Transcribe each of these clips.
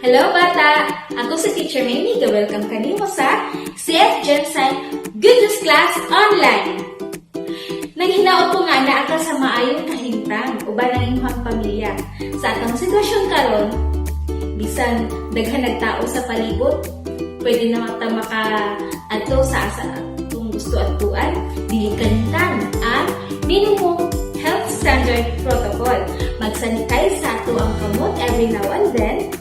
Hello bata! Ako si Teacher Mimi. Welcome kanimo sa CF Jensen Good News Class Online. Naghinaot ko nga na aka sa maayong kahintang uban ang inyong pamilya. Sa atong sitwasyon karon, bisan daghan nagtao sa palibot, pwede na maka-adto sa asa kung gusto adtuan, dili kahintang ang minimum health standard protocol. Mag-sanitize sa ato ang kamot every now and then,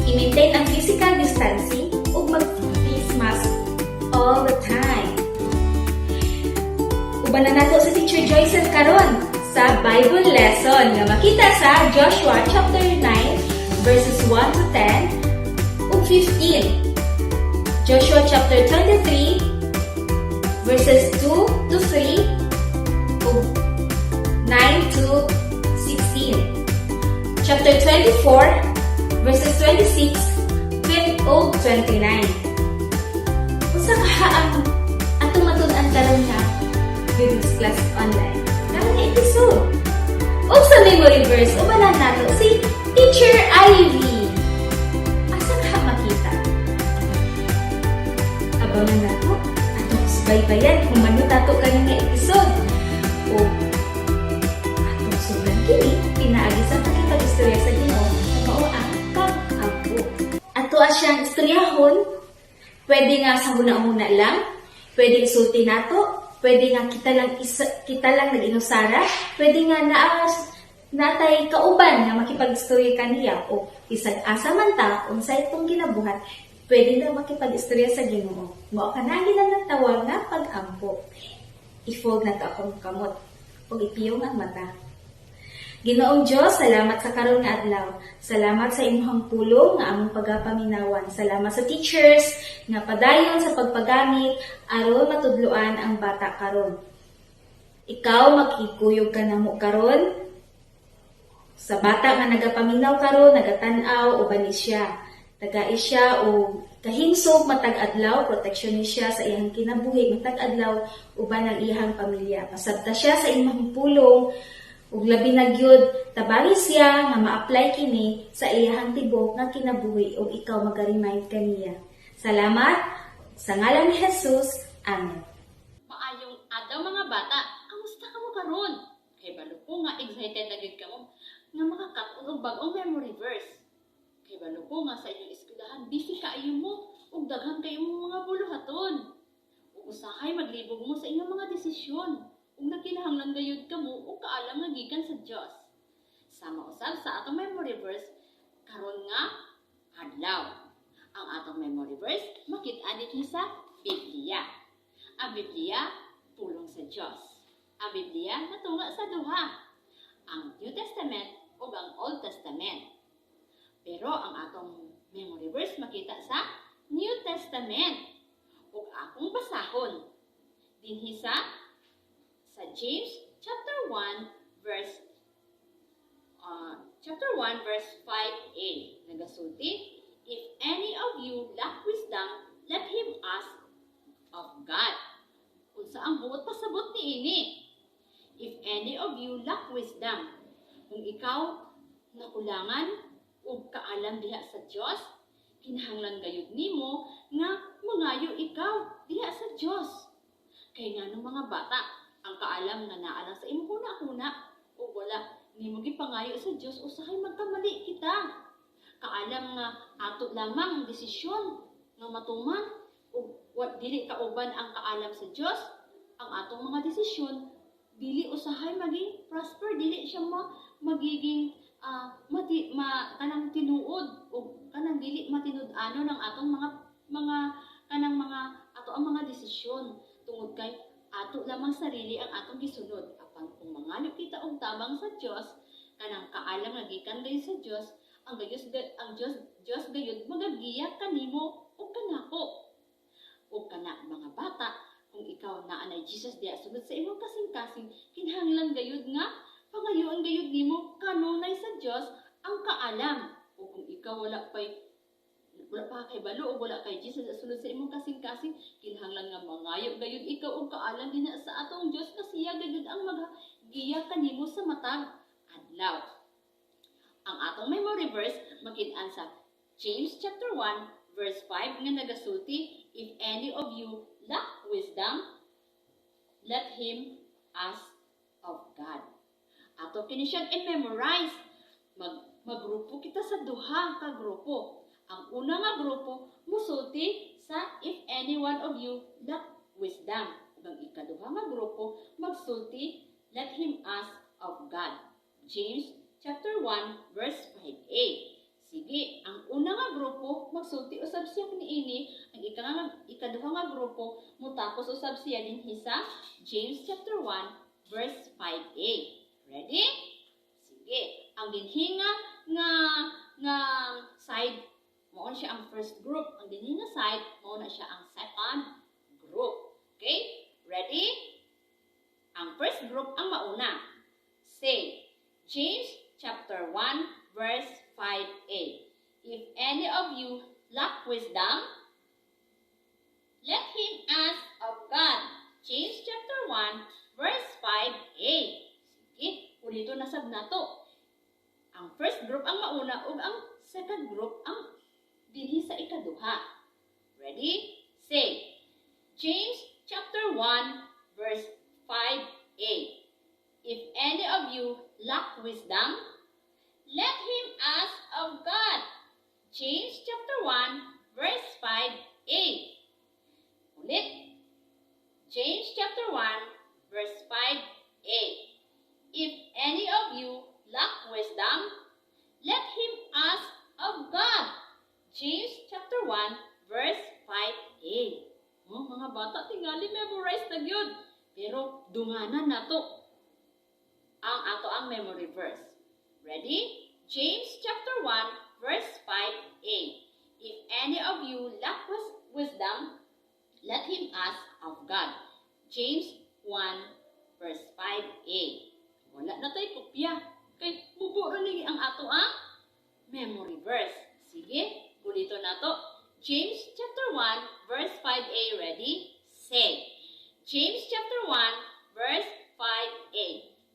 i-maintain ang physical distancing ug mag-face mask all the time. Uban na nato sa Teacher Joyce karon sa Bible lesson nga makita sa Joshua chapter 9 verses 1 to 10 ug 15. Joshua chapter 23 verses 2 to 3 ug 9 to 16. Chapter 24 verses 26 ug 29. Usa ka ang atong matud-an karon nga Good Class Online. Karong episode. O sa memory verse, ubanan nato si Teacher Ivy. Asa ka makita? Abangan nato atong subaybayan kung mano tato kaning episode. O atong sobrang kini pinaagi sa pakipag-istorya sa Ginoo na mao ang pag-ampo. Ato siyang istoryahon, pwede nga sa muna-muna lang, pwede isulti nato, pwede nga kita lang nag-inusara, pwede nga natay kauban nga makipag-istorya kaniya o isag asa man ta unsay itong ginabuhat, pwede na makipag-istorya sa Ginoo. Mao kanang ginatawag nga pag-ampo. Ifog na to akong kamot ug ipiyong ang mata. Ginoong Diyos, salamat sa karon nga adlaw. Salamat sa imong pulong nga among pagapaminawan. Salamat sa teachers nga padayon sa pagpagamit aron matudloan ang bata karon. Ikaw makikuyog ka namo karon sa bata nga nagapaminaw karon, nagatan-aw uban ni siya. Tagai siya o kahinsog matag adlaw, proteksyon ni siya sa iyang kinabuhi matag adlaw uban ang iyang pamilya. Pasabta siya sa imong pulong ug labi na gyud tabari siya nga ma-apply kini sa iyang tibok nga kinabuhi ug ikaw maga-remind kaniya. Salamat sa ngalan ni Jesus. Amen. Maayong adlaw mga bata. Kamusta ka mo karon? Kay balo ko nga excited na gyud kamo nga makakatun og bag-ong memory verse. Kay balo ko nga sa inyong eskwelahan busy kaayo mo ug daghan kay imong mga buluhaton. Ug usahay maglibog mo sa inyong mga desisyon. Ug nakinahanglan gayud kamo ug kaalam nga gikan sa Dios. Sama usab sa atong memory verse karon nga adlaw. Ang atong memory verse makit-an dinhi sa Biblia. Ang Biblia pulong sa Dios. Ang Biblia natunga sa duha, ang New Testament ug ang Old Testament. Pero ang atong memory verse makita sa New Testament. Ug akong basahon dinhi sa James chapter 1 verse 5a nagasulti, if any of you lack wisdom, let him ask of God. Unsa ang buot pasabot niini? If any of you lack wisdom, kung ikaw nakulangan ug kaalam diha sa Dios, kinahanglan gayud nimo nga mangayo ikaw diha sa Dios. Kay nganong mga bata, ang kaalam nga naa lang sa imong huna-huna o wala nimo gipangayo sa Dios, usahay magkamali kita. Kaalam nga ato lamang desisyon nga matuman o dili kauban ang kaalam sa Dios, ang atong mga desisyon dili usahay maging prosper, dili siya magiging kanang tinuod o kanang dili matinud-ano ng atong mga ato ang mga desisyon tungod kay ato lamang sarili ang atong gisunod. Apan kung mangayo kita og tabang sa Dios, kanang kaalam nga gikan gayud sa Dios, ang Dios gayud magagiya kanimo ug kanako. Ug kana mga bata, kung ikaw naa na Jesus diha sunod sa imong kasing-kasing, kinahanglan gayud nga pangayoon gayud nimo kanunay sa Dios ang kaalam. Ug kung ikaw wala pa kay balo o wala kay Jesus at sulod sa imong kasing-kasing, kinahanglan nga mangayo gayud ikaw og kaalam dinha sa atong Dios na siya gayud ang maggiya kanimo sa matag adlaw. Ang atong memory verse makit-an sa James chapter 1 verse 5 nga nagasulti, if any of you lack wisdom, let him ask of God. Ato kini siya i-memorize. Magrupo kita sa duha ka grupo. Ang una nga grupo musulti sa if any one of you lack wisdom. Ang ikaduha nga grupo magsulti, let him ask of God. James chapter 1 verse 5a. Sige, ang una nga grupo magsulti usab siya kaniini, ang ikaduha nga grupo mutapos usab siya dinhi sa James chapter 1 verse 5a. Ready? Sige, ang dinhi nga side mao na siya ang first group, ang dinhi nga side mao na siya ang second group. Okay? Ready? Ang first group ang mauna. Say, James chapter 1 verse 5a. If any of you lack wisdom, let him ask of God. James chapter 1 verse 5a. Sige, ulito na sab nato. Ang first group ang mauna ug ang second group ang dinhi sa ikaduha. Ready? Say, James chapter 1 verse 5a. If any of you lack wisdom, let him ask of God. James chapter 1 verse 5a. Ulit. James chapter 1 verse 5a. If any of you lack wisdom, let him ask of God. James chapter 1 verse 5a. Oh, mga bata, tingali memorize na yun. Pero dunganan na to ang ato ang memory verse. Ready? James chapter 1 verse 5a. If any of you lack wisdom, let him ask of God. James 1 verse 5a. Wala na tayo kopya. Kay buburo lagi ang ato ang memory verse. Sige, kulito na to. James chapter 1 verse 5a. Ready? Say. James chapter 1 verse 5a.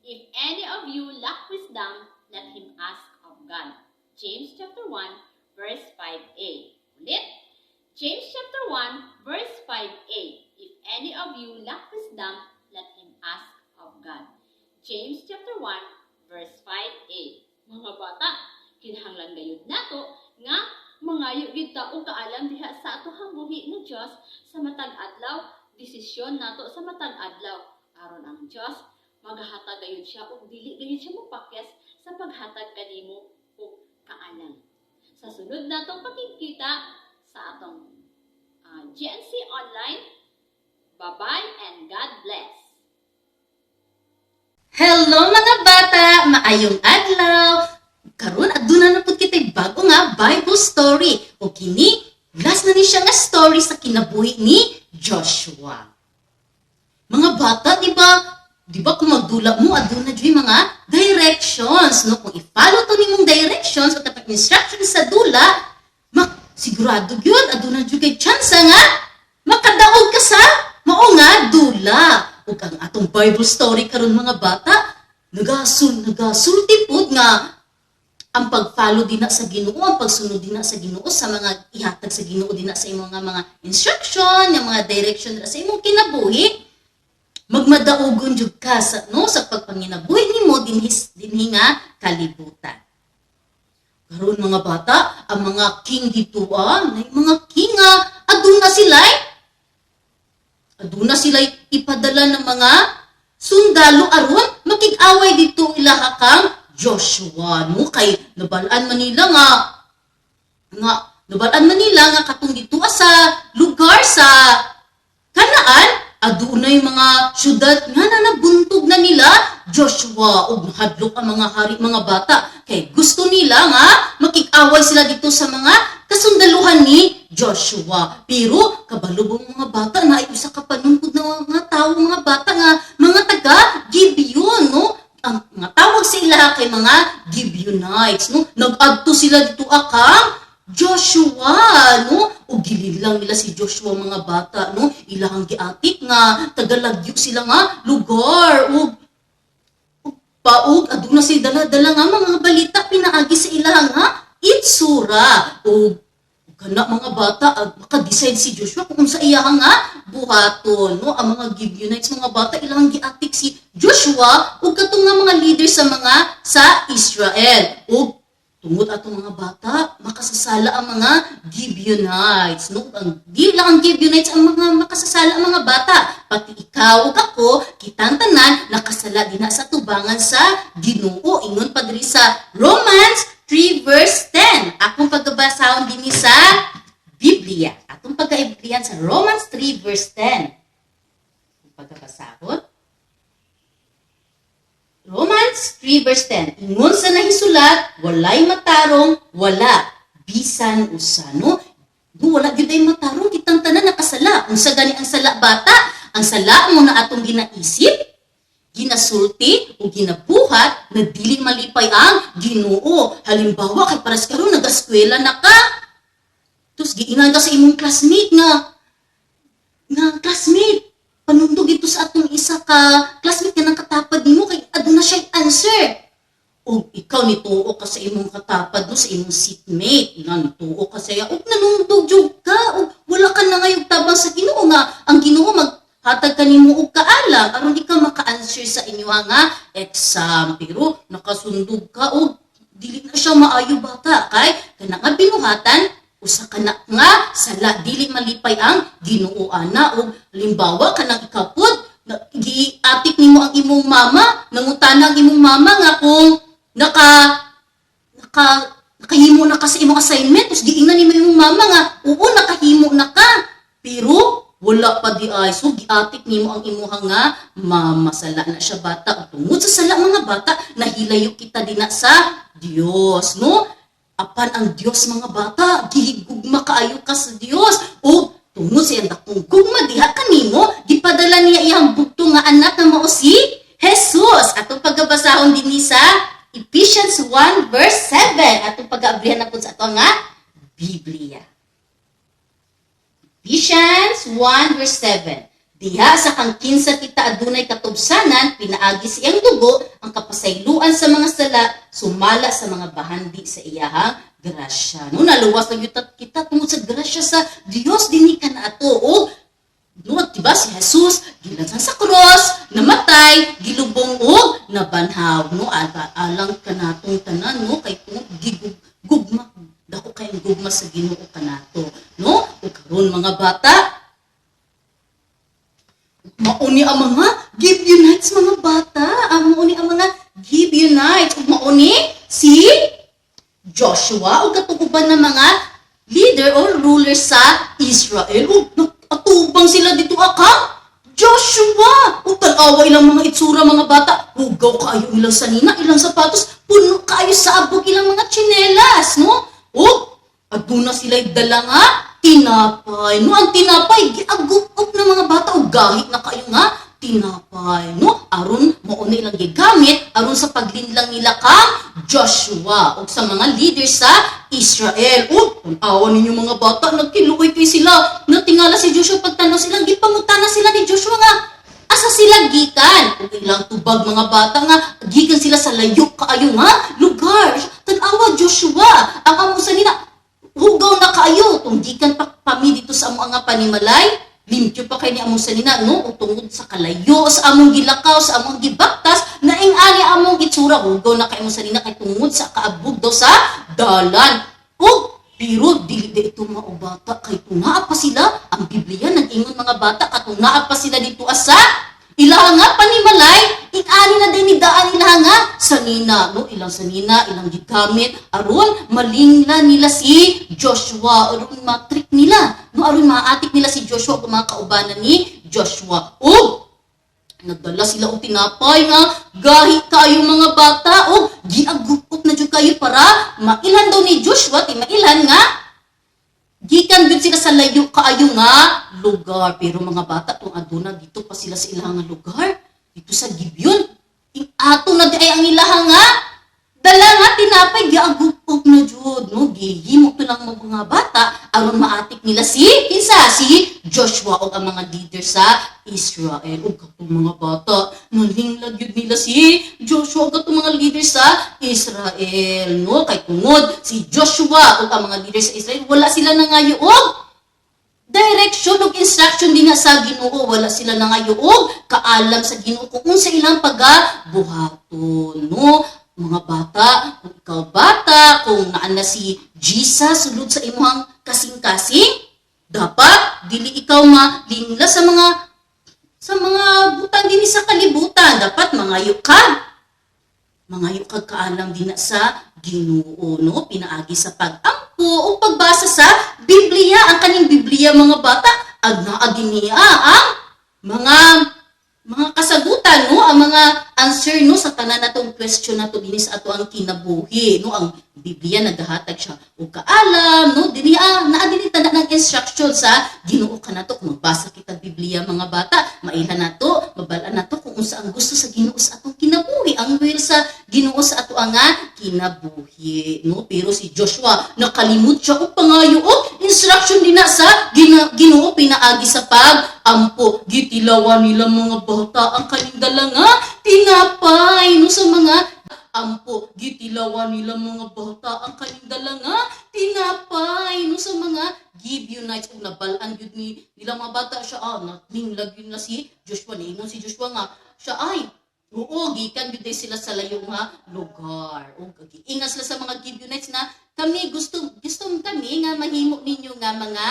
If any of you lack wisdom, let him ask of God. James chapter 1 verse 5a. Ulit. James chapter 1 verse 5a. If any of you lack wisdom, let him ask of God. James chapter 1 verse 5a. Mga bata, kinahanglan gayud nato nga mangayo gid ta og kaalam diha sa atohang buhi nga Dios sa matag adlaw, desisyon nato sa matag adlaw aron ang Dios maghatag gayud siya og dili gayud siya mopakyas sa paghatag kanimo og kaalam. Sa sunod natong pakikita sa atong GNC Online. Bye-bye and God bless. Hello mga bata! Maayong adlaw! Karon aduna na pud kitay bago nga Bible story. O kini, last na ni siya nga story sa kinabuhi ni Joshua. Mga bata, di ba kung magdula mo, aduna dyan mga directions, no? Kung i-follow to nimong directions o tapos instructions sa dula, sigurado yun, aduna dyan kay chance nga, makadaog ka sa mao nga dula. Ug ang atong Bible story karon mga bata, nagasulti pud nga ang pag-follow din sa Ginoo, ang pagsunod din sa Ginoo sa mga ihatag sa Ginoo din sa imong mga instruction, yung mga direction sa imong kinabuhi, magmadaugon jud ka sa pagpanginabuhi nimo dinhi nga kalibutan. Karon mga bata, ang mga king dito mga king aduna sila ipadala ng mga sundalo aron makig-away dito ila kang Joshua, no? Kay nabalaan man nila nga katong dito sa lugar sa Kanaan, adunay mga syudad nga nabuntog na nila Joshua ug nahadlok ang mga hari mga bata kay gusto nila nga makig-away sila dito sa mga kasundaluhan ni Joshua. Pero kabalubong mga bata na usa ka panumpod na mga tawo mga bata nga mga taga Gibeon, no? Ang nga tawag sila kay mga Gibeonites, no? Nag-adto sila dito akang Joshua, no? O gilid lang nila si Joshua mga bata, no? Ilahang giatik nga tagalagyo sila nga lugar o paug aduna sila dala-dala nga mga balita pinaagi sa ilang nga itsura o kana mga bata maka-decide si Joshua kung sa iya nga buhaton no ang mga Gibeonites mga bata ilang giatik si Joshua ug katong nga mga leader sa Israel ug tungod atong mga bata makasasala ang mga Gibeonites no ang di lang ang Gibeonites ang mga makasasala ang mga bata pati ikaw ug ako kitang tanan nakasala dinha sa tubangan sa Ginoo ingon pa diri sa Romans 3 verse 10. Akong pagbabasahon din sa Biblia. Atong pagkaiblihan sa Romans 3 verse 10. Akong pagbabasahon. Romans 3 verse 10. Ingon sa nahisulat, walay matarong, wala. Bisan usano. Wala gyud ay matarong, kitang tanan nakasala. Unsa gani ang sala bata? Ang sala mo na atong ginaisip, ginasulti o ginabuhat na dili malipay ang Ginoo. Halimbawa kay paras karon nag-eskwela na ka. Tus giingan ka sa imong classmate nga classmate panundog ito sa atong isa ka classmate nga nang katapad nimo kay aduna siya answer. O ikaw nituo ka sa imong katapad no sa imong seatmate nga nituo ka saya ug nanundog jud ka ug wala ka na ngayog tabang sa Ginoo nga ang Ginoo hatag kanimo og kaalam aron di ka maka-answer sa inyo nga exam pero nakasundog ka og dili na siya maayo bata kay kana nga binuhatan usa ka na nga sala dili malipay ang Ginoo ana og limbawa kanang ikapud giatik nimo ang imong mama nangutana ang imong mama nga kung nakahimo na ka sa imong assignment us giingnan nimo imong mama nga oo nakahimo na ka pero wala pa di ay so giatik nimo ang imuha nga mamasala na siya bata tungod sa sala mga bata nahilayo kita dina sa Dios no apan ang Dios mga bata gihigugma kaayo ka sa Dios o tungod sa dakong gugma diha kanimo gipadala niya iyang bugto nga anak nga mao si Jesus atong pagbabasahon dinhi sa Ephesians 1 verse 7 atong pag-aabrihan na pud sa ato nga Biblia. Ephesians 1 verse 7. Diha sa kang kinsa kita adunay katubsanan, pinaagi siyang dugo, ang kapasayloan sa mga sala, sumala sa mga bahandi sa iyahang grasya. No, naluwas lang kita tungod sa grasya sa Dios dinhi kanaato. O, no, diba si Jesus, ginansan sa cross, namatay, gilubong o nabanhaw. No, alang kanatong tanan, no, kay gugma dako kay gugma sa Ginoo kanato no ug karon mga bata mauni ang mga Gibeonites mga bata mauni ang mga Gibeonites ug mauni si Joshua ug katuguban ng mga leader or ruler sa Israel ug atubang sila dito aka Joshua ug tan-awa ilang mga itsura mga bata hugaw kaayo ilang sanina ilang sapatos puno kaayo sa abog ilang mga tsinelas no aduna sila'y dala nga tinapay. No, ang tinapay, giagup-up ng mga bata o gahit na kayo nga tinapay. No, aron mauna ilang gigamit, aron sa paglinlang nila kang Joshua o sa mga leader sa Israel. Awan ninyo mga bata, nagkiluoy kay sila. Natingala si Joshua, pagtanaw sila, gipangutana sila ni Joshua nga, asa sila gikan? O ilang tubag mga bata nga, gikan sila sa layo kaayo nga lugar. Tanawa Joshua, ang amusa nila, hugaw na kaayo, tong gikan pa kami dito sa among nga panimalay, limpyo pa kay ni among sanina, no? O tungod sa kalayo, sa among gilakaw, sa among gibaktas, naing-ani among itsura, hugaw na kay among sanina, kay tungod sa kaabog daw sa dalan. Pero dili ito mga bata, kay tunaa pa sila, ang Biblia nag-ingon mga bata, katunaa pa sila dito asa, ilaha nga panimalay, ing-ani na din ni daan ilaha nga sanina, no? Ilang sanina, ilang gigamit, aron malingla nila si Joshua, aron matrik nila, no? Aron maatik nila si Joshua kung mga kaubanan ni Joshua. Nagdala sila og tinapay nga gahi kayo mga bata giagup na jud kayo para mailan daw ni Joshua ti mailan nga gikan gud sila sa layo kaayo nga lugar. Pero mga bata tong aduna dito pa sila sa ilang lugar dito sa Gibeon ato na di ay ang ilaha nga Dala nga tinapay giagupog na jud no, gihimo to lang mga bata aron maatik nila si Joshua o ang mga leader sa Israel. O katong mga bata nanlinglag yun nila si Joshua o katong mga leader sa Israel no, kay tungod si Joshua o ang mga leader sa Israel wala sila nangayo og direction ug instruction din sa Ginoo, wala sila nangayo og kaalam sa Ginoo kung unsa ilang pagabuhaton no. Mga bata, kung ikaw bata, kung naan na si Jesus sulod sa imong kasing-kasing, dapat dili ikaw malingla sa mga butang din sa kalibutan. Dapat mangayo ka kaalam din sa Ginoo no, pinaagi sa pag-ampo o pagbasa sa Biblia. Ang kaning Biblia mga bata, agna niya ang mga kasagutan no, ang mga answer no sa tanan natong question nato dinhi sa ato ang kinabuhi no. Ang Biblia nagahatag siya og kaalam no, dinhi naa dinhi tanan ng instruction sa Ginoo kanato. Kung magbasa kita Biblia mga bata, mailhan nato, mabal-an nato kung unsa ang gusto sa Ginoo sa atong kinabuhi, ang will sa Ginoo sa ato nga kinabuhi no. Pero si Joshua nakalimot siya og pangayo og instruction dinha sa Ginoo pinaagi sa pag-ampo. Gitilawan nila mga bata ang kaning dala nga tinapay no sa mga ampo. Gitilawan nila mga bata ang kaning dala nga tinapay no sa mga Gibeonites. Kung nabalaan yun nila mga bata siya, natinglag yun na si Joshua. Niingon si Joshua nga, siya ay, oo, gikan yun sila sa layong nga lugar. O, giingat sila sa mga Gibeonites na kami, gusto kami nga mahimo ninyo nga mga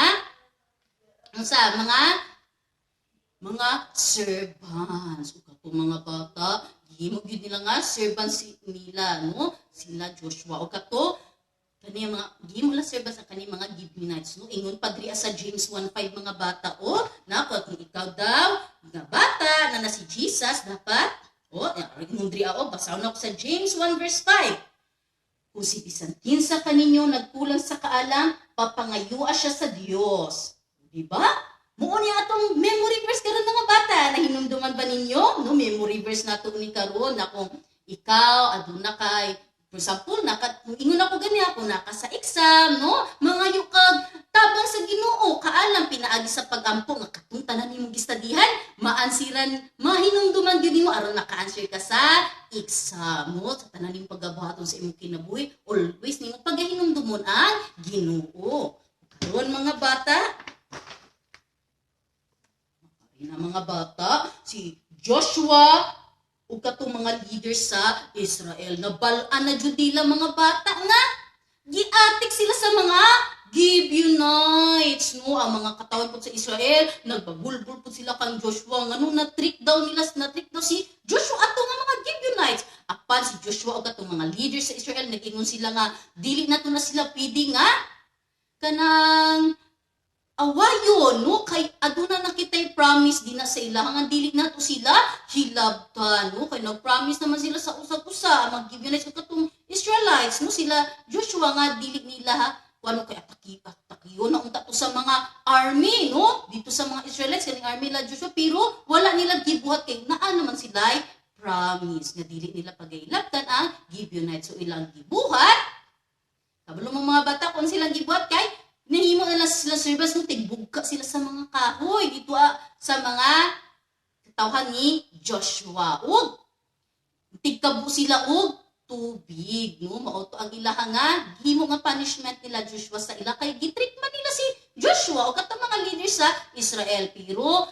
servants. O, kato mga bata, himo gyud nila nga servants nila no, sila Joshua. O kato kani mga gihimo la servants sa kani mga Gibeonites no. Ingon pa diri sa James 1:5 mga bata o nako kung ikaw daw nga bata na si Jesus dapat ingon diri basahon ako sa James 1:5. Kung si bisan kinsa kaninyo nagkulang sa kaalam, papangayua siya sa Dios. Di ba? Muon yung atong memory verse karon mga bata, nahinumduman ba ninyo? No, memory verse nato ni karon na kung ikaw aduna kay for example, ingon ako ganiya kung naka sa exam, no? Mga yukag tabang sa Ginoo, kaalam pinaagi sa pag-ampo nga katong tanan nimong gistadihan, maansiran, mahinumduman gyud nimo aron naka-answer ka sa exam, no? Sa tanan nimong pagabuhaton sa imong kinabuhi, always nimo pagahinumdumon ang Ginoo. Karon mga bata, si Joshua o katong mga leaders sa Israel nabalaan na jud nila mga bata nga giatik sila sa mga Gibeonites no. Ang mga katawan po sa Israel nagbabulbul po sila kang Joshua ngano na trick daw si Joshua ato nga mga Gibeonites. Apan si Joshua o katong mga leaders sa Israel nag-ingon sila nga dili nato na sila pwede nga kanang awayon no, kay aduna na kitay promise din na sa ila nga dili na to sila hilabtan no, kay nag-promise naman sila sa usag-usa ang Gibeonites ug katong Israelites no. Sila Joshua nga dili nila kuno kay atakiyon na unta to sa mga army no dito sa mga Israelites kaning army la Joshua, pero wala nila gibuhat kay naa naman sila promise nga dili nila pagahilabtan ang Gibeonites. So ilang gibuhat kabalo mga bata kung silang gibuhat kay nahimo na sila servants no, tigbugka sila sa mga kahoy dito sa mga katawhan ni Joshua. O tigkabo sila og tubig no, mao to ang ilaha nga himo nga punishment nila Joshua sa ila kay gitreat man nila si Joshua o katong mga leaders sa Israel, pero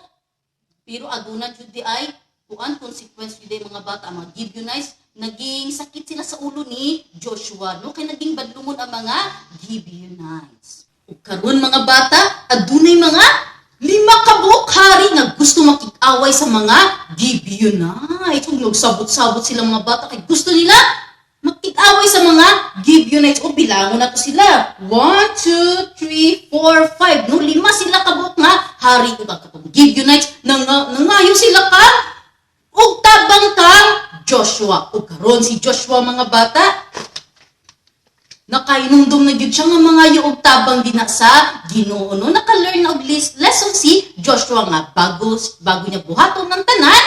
aduna jud di ay kuan consequence jud mga bata. Ang mga Gibeonites naging sakit sila sa ulo ni Joshua no, kay naging badlungon ang mga Gibeonites. Karon mga bata, adunay mga 5 ka buok hari nga gusto makik-away sa mga Gibeonites. Ug nagsabot-sabot sila mga bata kay gusto nila makik-away sa mga Gibeonites. O bilangon nato sila. 1, 2, 3, 4, 5. No, 5 sila ka buok nga hari ug katong Gibeonites nangayo sila ka ug tabang kang Joshua. O karon si Joshua mga bata nakainumdum na gyud siya nga mga yuog tabang din sa Ginoo no. Naka-learn na og lesson si Joshua nga bago niya buhaton ng tanan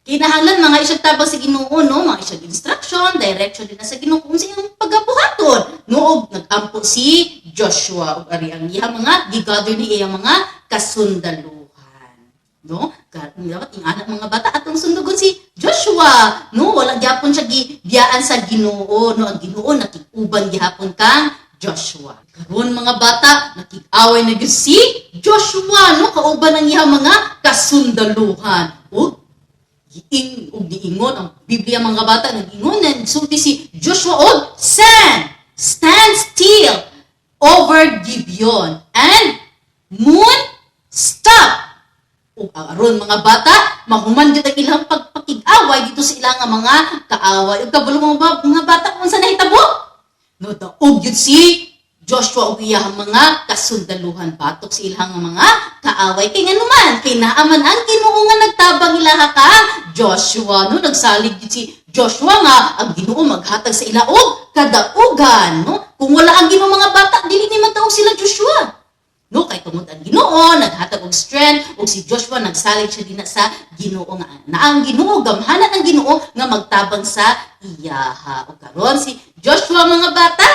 Kinahanglan mga isyag tabang sa Ginoo, no? Mga isyag instruction, direction din na sa Ginoo kung sa iyang pagabuhaton. No, nag-ampo si Joshua ug ari ang iyang mga gigather ni iyang mga kasundaluhan. No? Dapat yung anak mga bata atong sundugon si Joshua. No, wala gyapon siya gibiyaan sa Ginoo, no? Ang Ginoo nakig-uban gihapon kang Joshua. Karon mga bata, nakig-away na gyud si Joshua, no? Kauban ang iyang mga kasundaluhan. Giingon ang Biblia mga bata, nag-ingon na nagsulti si Joshua og stand still over Gibeon and moon stop. Ug aron mga bata, mahuman gyud ang ilang pagpakig-away dito sa ilang mga kaaway. Ug kabalo mga bata unsa nahitabo? No, daog gyud si Joshua ug iyang mga kasundaluhan batok sa ilang mga kaaway. Kay nganuman, kay naaman ang Ginoo nga nagtabang ilaha ka Joshua, no? Nagsalig gyud si Joshua nga ang Ginoo maghatag sa ila og kadaugan, no? Kung wala ang Ginoo mga bata, dili ni mataog sila Joshua. No, kay tungod ang Ginoo naghatag og strength ug si Joshua nagsalig siya dinha sa Ginoo nga ang Ginoo gamhanan ang Ginoo nga magtabang sa iyaha. Ug karon si Joshua mga bata,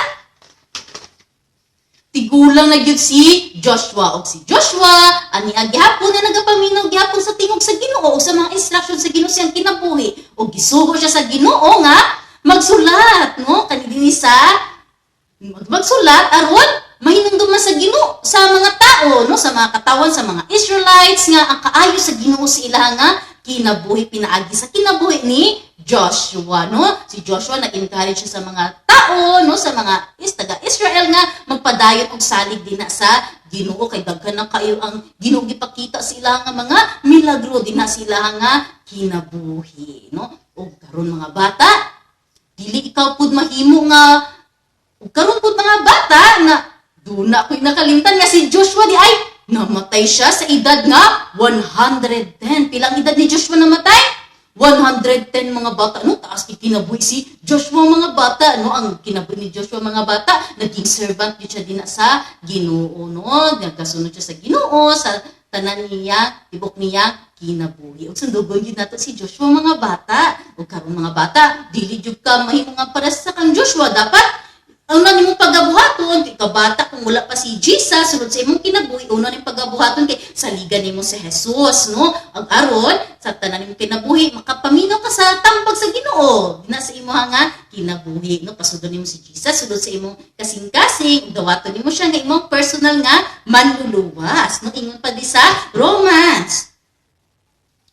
tigulang na gyud si Joshua og si Joshua ani agyapon na nagapaminaw gyapon sa tingog sa Ginoo ug sa mga instruction sa Ginoo siyang kinabuhi ug gisugo siya sa Ginoo nga magsulat, no? Kani dinhi sa magsulat aron mahinumduman sa Ginoo sa mga tao, no? Sa mga katawan sa mga Israelites nga ang kaayo sa Ginoo sa ila nga kinabuhi pinaagi sa kinabuhi ni Joshua, no? Si Joshua nag-encourage siya sa mga tao, no? Sa mga taga-Israel nga magpadayon og salig dinha sa Ginoo kay daghan na kayo ang Ginoo gipakita sa ila nga mga milagro dinha sa ila nga kinabuhi, no? Og karon mga bata, dili ikaw pud mahimo nga og karon pud mga bata nga duna ko'y nakalimtan nga si Joshua di ay namatay siya sa edad nga 110. Pilang edad ni Joshua namatay? 110 mga bata, no? Taas kinabuhi si Joshua mga bata, no? Ang kinabuhi ni Joshua mga bata, naging servant siya din sa Ginoo, no? Nagkasunod siya sa Ginoo, sa tanan niya, tibok niya, kinabuhi. Ug sundugon yun nato si Joshua mga bata. Ug karon mga bata, dili jud ka mahimo nga para sa kang Joshua. Dapat una nimong pagabuhaton, kay kabata kung wala pa si Jesus, sulod sa imong kinabuhi, una nimong pagabuhaton kay saligan nimo si Jesus, no? Ang aron sa tanan nimong kinabuhi, makapaminaw ka sa tambag sa Ginoo. Dina sa imo nga kinabuhi, no? Pasudon nimo si Jesus, sulod sa imong kasing-kasing, dawaton nimo siya nga imong personal nga manluluwas, no? Ingon pa di sa Romans.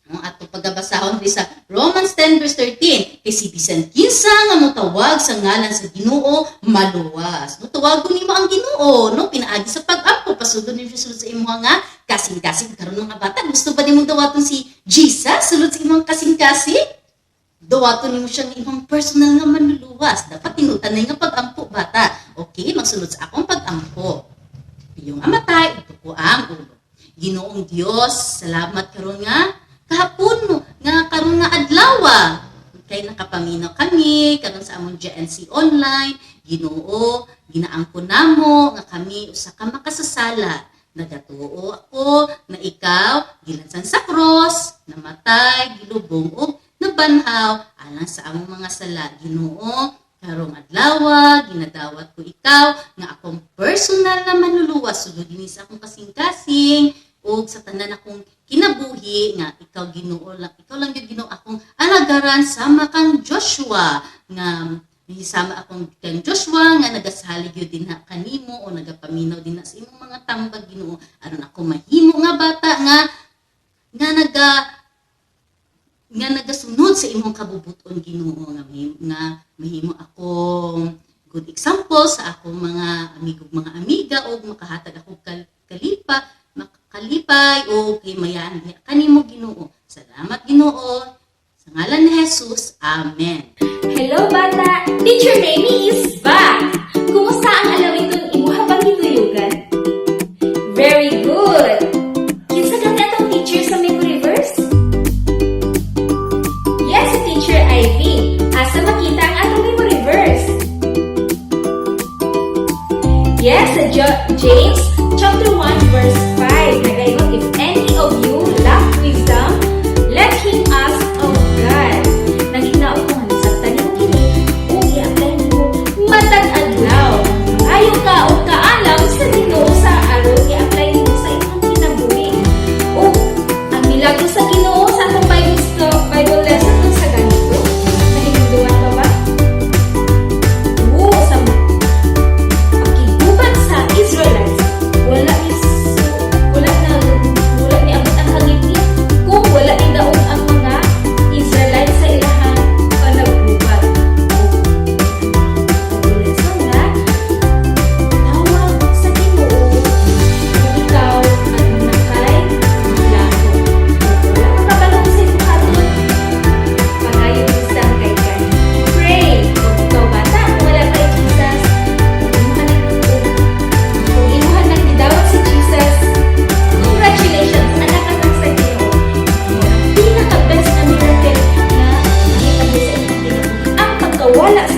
No, ato pagabasahon di sa Romans 10 verse 13. Kay si bisan kinsa nga motawag sa ngalan sa Ginoo maluwas. No, tawagon nimo ang Ginoo, no? Pinaagi sa pag-ampo pasudon nimo sulod sa imong nga kasing-kasing karon mga bata. Gusto ba nimong dawaton si Jesus sulod sa imong kasing-kasing? Dawaton nimo siya ng imong personal nga manluluwas. Dapat tinutanay nga pag-ampo bata. Okay, magsulod sa akong pag-ampo. Iyong amatay, ito po ang ulo. Ginoong Dios, salamat karon nga kahapon mo, nga karon nga adlaw, kay nakapaminaw kami, karon sa among GNC online, Ginoo, ginaangkon namo, nga kami, usa ka makasasala, nagatuo ako, na ikaw, gilansan sa cross, namatay, gilubong, o nabanhaw, alang sa among mga sala, Ginoo, karong adlaw, ginadawat ko ikaw, nga akong personal na manluluwas, sulod din sa akong kasing-kasing, o sa tanan akong kinabuhi nga ikaw Ginoo lang, ikaw lang gyud Ginoo akong alagaran sama kang Joshua nga sama akong kang Joshua nga nagasalig gyud dinha kanimo o nagapaminaw dinha sa imong mga tambag Ginoo aron ako mahimo nga bata nga nagasunod sa imong kabubuton Ginoo nga mahimo akong good example sa akong mga amigo mga amiga o makahatag ako kalipay o kay mayan kanimo Ginoo. Salamat Ginoo. Sa ngalan ni Jesus. Amen. Hello bata! Teacher Remy is back! Kumusta ang alawiton imo habang gituyugan? Very good! Kinsa ka natong teacher sa memory verse? Yes, Teacher Ivy. Asa makita ang atong memory verse? Yes, James chapter 1 verse 5. Nagayon, if any of you lack wisdom, let him ask of wala sa